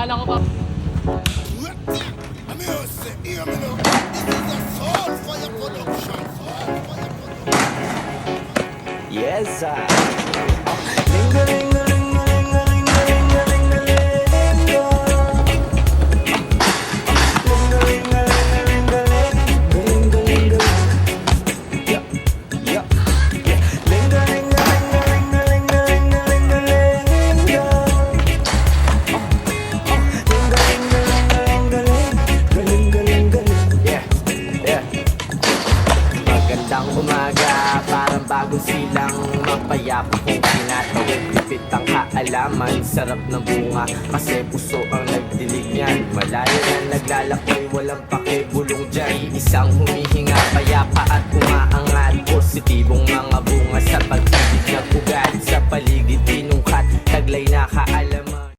Akala ko pa. Yes, sir. Magandang umaga, parang bagong silang mapayapa kung tinatawid tipid ang kaalaman. Sarap ng bunga kasi puso ang nagdilig niyan. Malayo na naglalakoy, walang pakibulong dyan. Isang humihinga, payapa at umaangat. Positibong mga bunga sa pag-ibig nag-ugat.